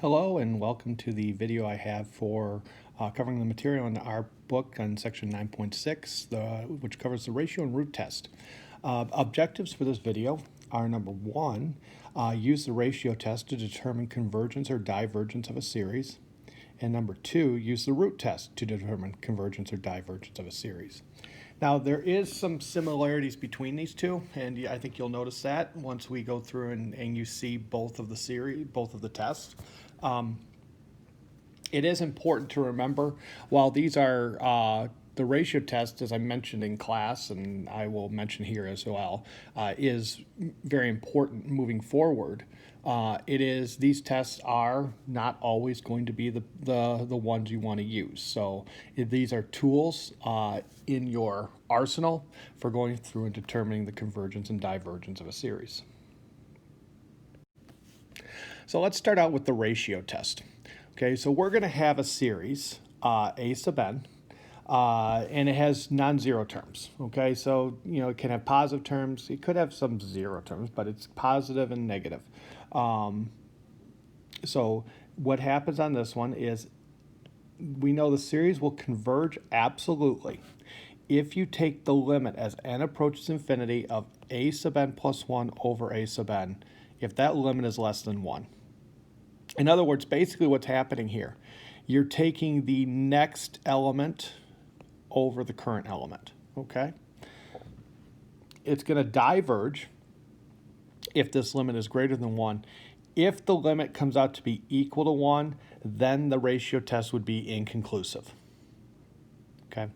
Hello and welcome to the video I have for covering the material in our book on section 9.6, which covers the ratio and root test. Objectives for this video are number one, use the ratio test to determine convergence or divergence of a series. And number two, use the root test to determine convergence or divergence of a series. Now, there is some similarities between these two, and I think you'll notice that once we go through and you see both of the tests. It is important to remember, while these are the ratio test, as I mentioned in class, and I will mention here as well, is very important moving forward. These tests are not always going to be the ones you want to use. So these are tools in your arsenal for going through and determining the convergence and divergence of a series. So let's start out with the ratio test. Okay, so we're going to have a series, a sub n, and it has non-zero terms. Okay, so it can have positive terms. It could have some zero terms, but it's positive and negative. So what happens on this one is we know the series will converge absolutely if you take the limit as n approaches infinity of a sub n plus 1 over a sub n, if that limit is less than 1. In other words, basically what's happening here, you're taking the next element over the current element, okay? It's going to diverge if this limit is greater than 1. If the limit comes out to be equal to 1, then the ratio test would be inconclusive, okay?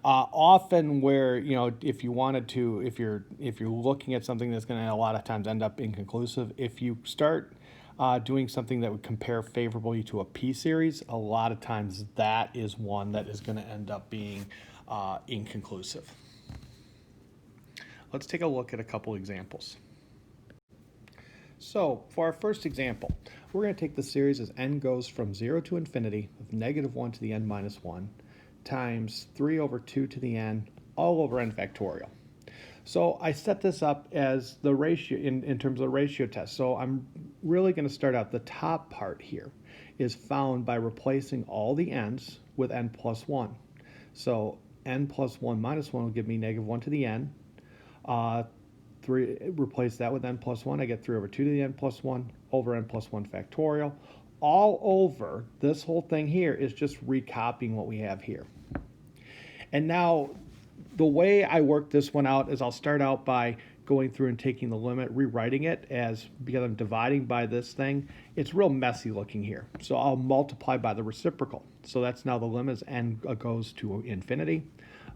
Often where, if you wanted to, if you're looking at something that's going to a lot of times end up inconclusive, if you start doing something that would compare favorably to a p-series, a lot of times that is one that is going to end up being inconclusive. Let's take a look at a couple examples. So for our first example, we're going to take the series as n goes from 0 to infinity of negative 1 to the n minus 1 times 3 over 2 to the n all over n factorial. So I set this up as the ratio in terms of the ratio test. So I'm really going to start out, the top part here is found by replacing all the n's with n plus 1. So n plus 1 minus 1 will give me negative 1 to the n. Replace that with n plus 1. I get 3 over 2 to the n plus 1 over n plus 1 factorial. All over, this whole thing here is just recopying what we have here. And now, the way I work this one out is I'll start out by going through and taking the limit, rewriting it because I'm dividing by this thing. It's real messy looking here. So I'll multiply by the reciprocal. So that's now the limit as n goes to infinity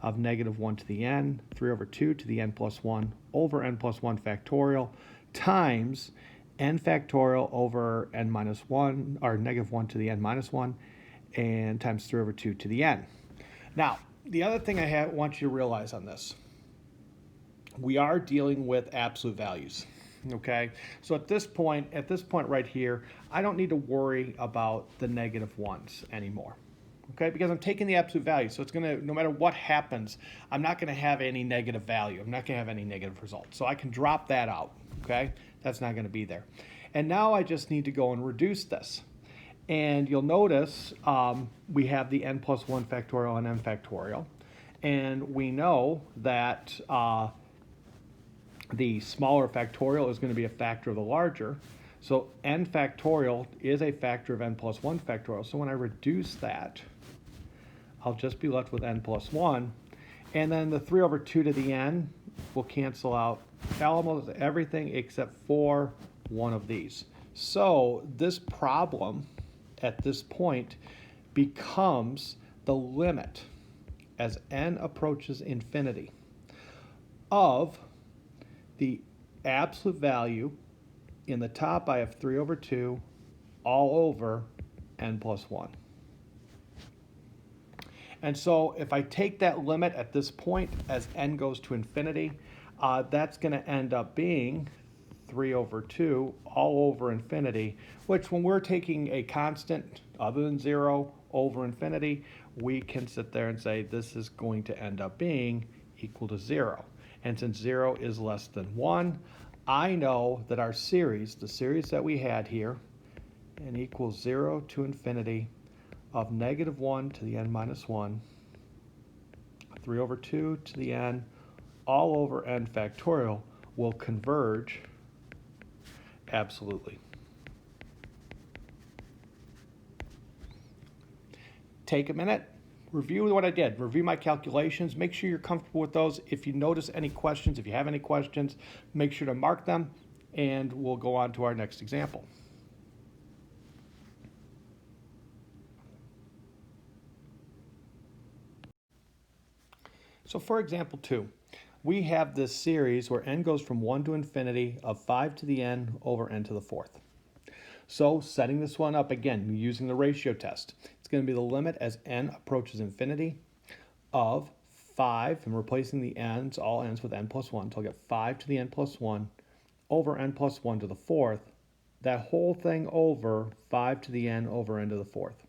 of negative 1 to the n, 3 over 2 to the n plus 1 over n plus 1 factorial times n factorial over n minus 1, or negative 1 to the n minus 1, and times 3 over 2 to the n. Now, the other thing I want you to realize on this, we are dealing with absolute values, okay? So at this point right here, I don't need to worry about the negative ones anymore, okay? Because I'm taking the absolute value, so it's gonna, no matter what happens, I'm not gonna have any negative value. I'm not gonna have any negative results. So I can drop that out, okay? That's not gonna be there. And now I just need to go and reduce this. And you'll notice we have the n plus 1 factorial and n factorial. And we know that the smaller factorial is going to be a factor of the larger. So n factorial is a factor of n plus 1 factorial. So when I reduce that, I'll just be left with n plus 1. And then the 3 over 2 to the n will cancel out almost everything except for one of these. So this problem at this point becomes the limit as n approaches infinity of the absolute value. In the top I have 3 over 2 all over n plus 1. And so if I take that limit at this point as n goes to infinity, that's going to end up being 3 over 2 all over infinity, which when we're taking a constant other than 0 over infinity, we can sit there and say this is going to end up being equal to 0. And since 0 is less than 1, I know that our series, the series that we had here, n equals 0 to infinity of negative 1 to the n minus 1, 3 over 2 to the n, all over n factorial will converge absolutely. Take a minute, review what I did, review my calculations, make sure you're comfortable with those. If you notice any questions, if you have any questions, make sure to mark them, and we'll go on to our next example. So for example 2, we have this series where n goes from 1 to infinity of 5 to the n over n to the fourth. So setting this one up again, using the ratio test, it's going to be the limit as n approaches infinity of 5, and replacing the n's, all n's with n plus 1, so I'll get 5 to the n plus 1 over n plus 1 to the fourth, that whole thing over 5 to the n over n to the fourth.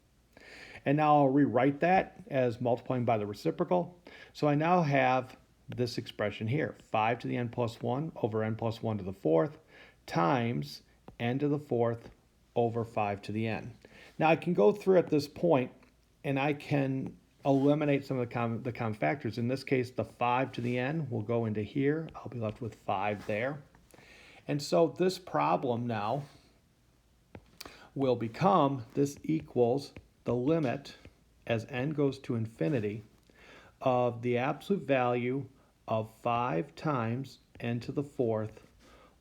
And now I'll rewrite that as multiplying by the reciprocal. So I now have this expression here, 5 to the n plus 1 over n plus 1 to the fourth times n to the fourth over 5 to the n. Now I can go through at this point and I can eliminate some of the common factors. In this case, the 5 to the n will go into here. I'll be left with 5 there. And so this problem now will become, this equals the limit as n goes to infinity of the absolute value of 5 times n to the fourth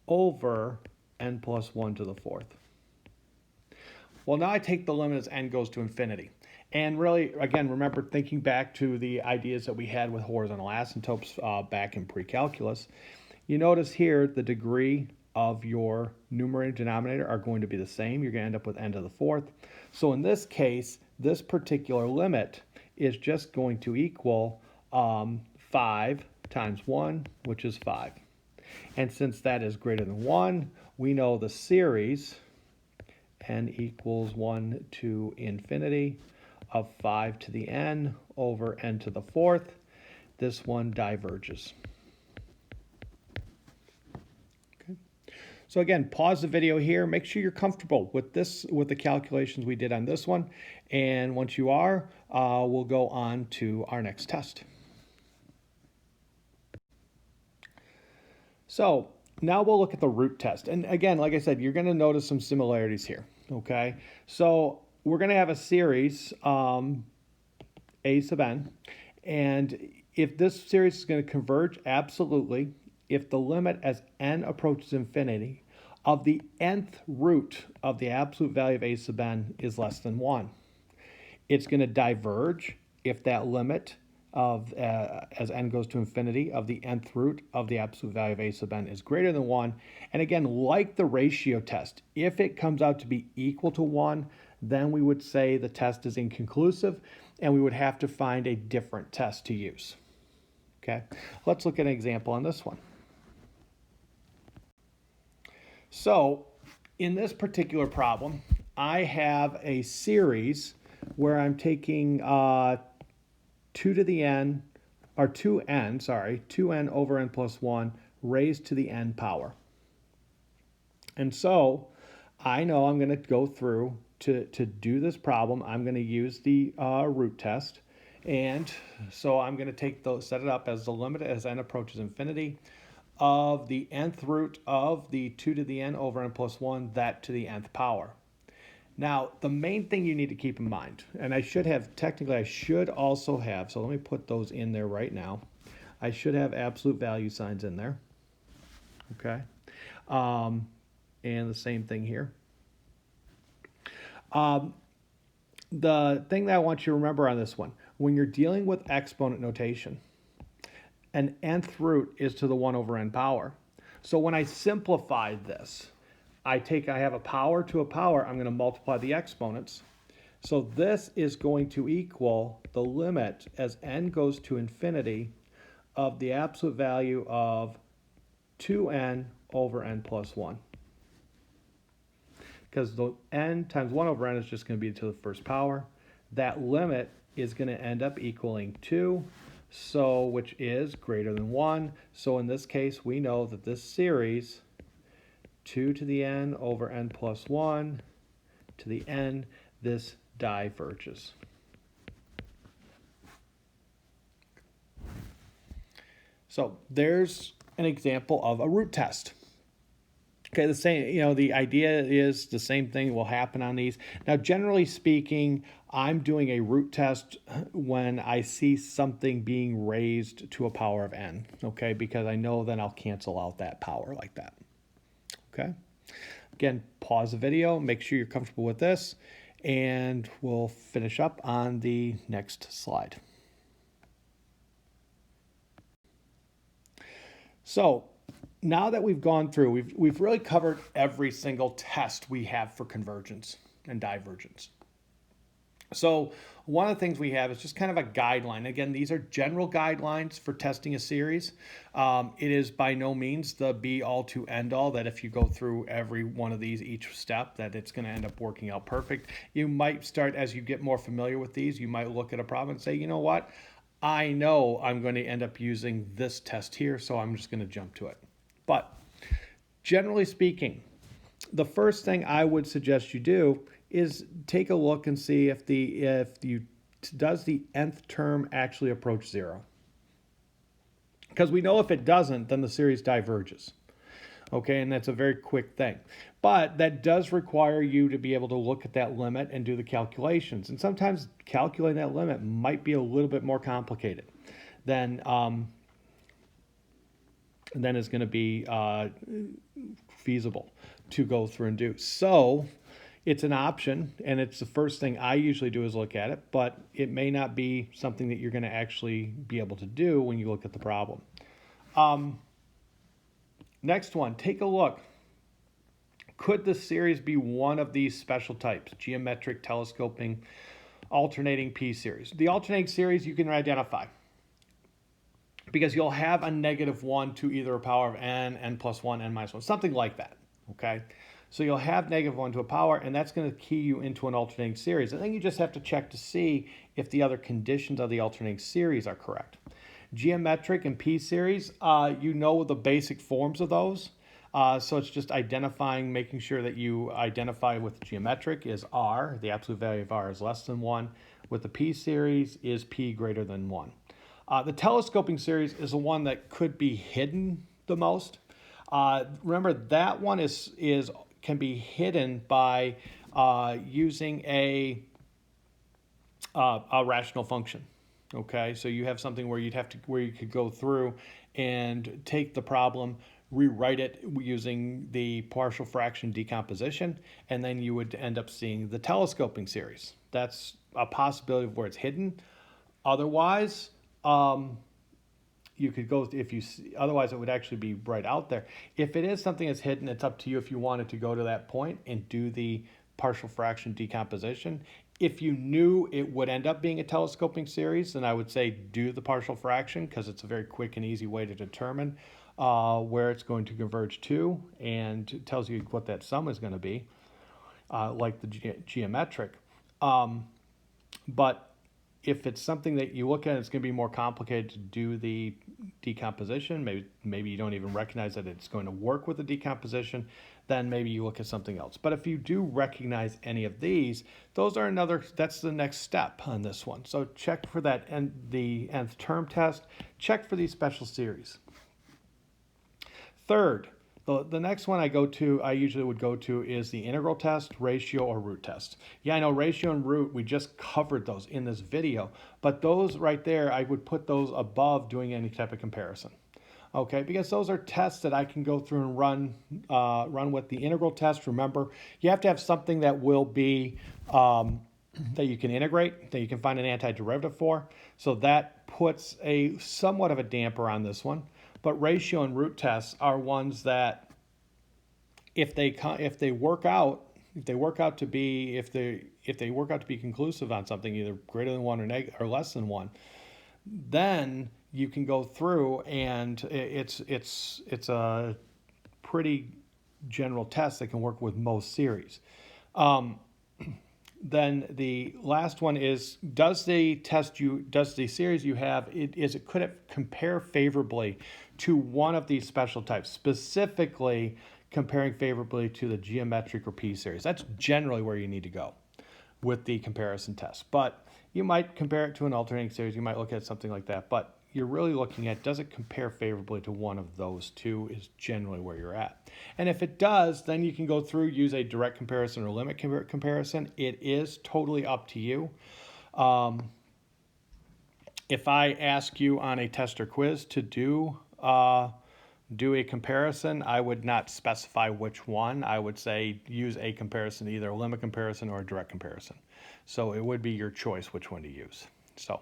over n plus 1 to the fourth. Well, now I take the limit as n goes to infinity. And really, again, remember thinking back to the ideas that we had with horizontal asymptotes back in pre-calculus. You notice here the degree of your numerator and denominator are going to be the same. You're going to end up with n to the fourth. So in this case, this particular limit is just going to equal 5 times 1, which is 5. And since that is greater than 1, we know the series n equals 1 to infinity of 5 to the n over n to the fourth. This one diverges. Okay. So again, pause the video here. Make sure you're comfortable with this, with the calculations we did on this one. And once you are, we'll go on to our next test. So now we'll look at the root test. And again, like I said, you're going to notice some similarities here. Okay, so we're going to have a series, a sub n, and if this series is going to converge, absolutely, if the limit as n approaches infinity of the nth root of the absolute value of a sub n is less than 1. It's going to diverge if that limit of as n goes to infinity of the nth root of the absolute value of a sub n is greater than 1. And again, like the ratio test, if it comes out to be equal to 1, then we would say the test is inconclusive and we would have to find a different test to use. Okay, let's look at an example on this one. So in this particular problem, I have a series where I'm taking 2 to the n, or 2n over n plus 1 raised to the n power. And so I know I'm going to go through to do this problem. I'm going to use the root test. And so I'm going to set it up as the limit as n approaches infinity of the nth root of the 2 to the n over n plus 1, that to the nth power. Now, the main thing you need to keep in mind, and I should also have, so let me put those in there right now. I should have absolute value signs in there. Okay. And the same thing here. The thing that I want you to remember on this one, when you're dealing with exponent notation, an nth root is to the 1 over n power. So when I simplify this, I have a power to a power, I'm going to multiply the exponents. So this is going to equal the limit as n goes to infinity of the absolute value of 2n over n plus 1. Because the n times 1 over n is just going to be to the first power. That limit is going to end up equaling 2, so which is greater than 1. So in this case, we know that this series 2 to the n over n plus 1 to the n, this diverges. So there's an example of a root test. Okay, the same, the idea is the same thing will happen on these. Now, generally speaking, I'm doing a root test when I see something being raised to a power of n, okay, because I know then I'll cancel out that power like that, okay? Again, pause the video, make sure you're comfortable with this, and we'll finish up on the next slide. So now that we've gone through, we've really covered every single test we have for convergence and divergence. So one of the things we have is just kind of a guideline. Again, these are general guidelines for testing a series. It is by no means the be all to end all that if you go through every one of these each step that it's going to end up working out perfect. You might start, as you get more familiar with these, you might look at a problem and say, you know what? I know I'm going to end up using this test here, so I'm just going to jump to it. But generally speaking, the first thing I would suggest you do is take a look and see if does the nth term actually approach 0. Because we know if it doesn't, then the series diverges. Okay, and that's a very quick thing. But that does require you to be able to look at that limit and do the calculations. And sometimes calculating that limit might be a little bit more complicated than is going to be feasible to go through and do. So it's an option, and it's the first thing I usually do is look at it, but it may not be something that you're going to actually be able to do when you look at the problem. Next one, take a look. Could the series be one of these special types? Geometric, telescoping, alternating p-series. The alternating series you can identify because you'll have a -1 to either a power of n, n plus 1, n minus 1, something like that, okay? So you'll have -1 to a power, and that's going to key you into an alternating series. I think you just have to check to see if the other conditions of the alternating series are correct. Geometric and p-series, you know the basic forms of those. So it's just identifying, making sure that you identify with geometric is r, the absolute value of r is less than 1. With the p-series is p greater than 1. The telescoping series is the one that could be hidden the most. Remember, that one can be hidden by using a rational function. Okay, so you have something where where you could go through and take the problem, rewrite it using the partial fraction decomposition, and then you would end up seeing the telescoping series. That's a possibility of where it's hidden. Otherwise, you could go otherwise it would actually be right out there. If it is something that's hidden, it's up to you if you wanted to go to that point and do the partial fraction decomposition. If you knew it would end up being a telescoping series, then I would say do the partial fraction because it's a very quick and easy way to determine where it's going to converge to, and it tells you what that sum is going to be, like the geometric. But if it's something that you look at, it's going to be more complicated to do the decomposition. Maybe you don't even recognize that it's going to work with the decomposition. Then maybe you look at something else. But if you do recognize any of these, that's the next step on this one. So check for that the nth term test. Check for these special series. Third, the next one I usually would go to is the integral test, ratio, or root test. Yeah, I know ratio and root, we just covered those in this video, but those right there, I would put those above doing any type of comparison. Okay, because those are tests that I can go through and run with the integral test. Remember, you have to have something that will be, that you can integrate, that you can find an antiderivative for. So that puts a somewhat of a damper on this one. But ratio and root tests are ones that, if they work out to be conclusive on something, either greater than 1 or less than 1, then you can go through and it's a pretty general test that can work with most series. Then the last one is, does the series you have, could it compare favorably to one of these special types? Specifically, comparing favorably to the geometric or p-series. That's generally where you need to go with the comparison test. But you might compare it to an alternating series. You might look at something like that. But you're really looking at, does it compare favorably to one of those two, is generally where you're at. And if it does, then you can go through, use a direct comparison or limit comparison. It is totally up to you. If I ask you on a test or quiz to do a comparison, I would not specify which one. I would say use a comparison, either a limit comparison or a direct comparison. So it would be your choice which one to use. So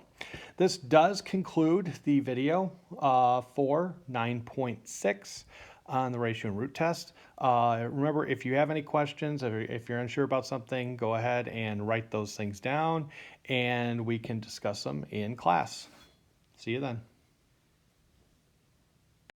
this does conclude the video for 9.6 on the ratio and root test. Remember, if you have any questions, if you're unsure about something, go ahead and write those things down and we can discuss them in class. See you then.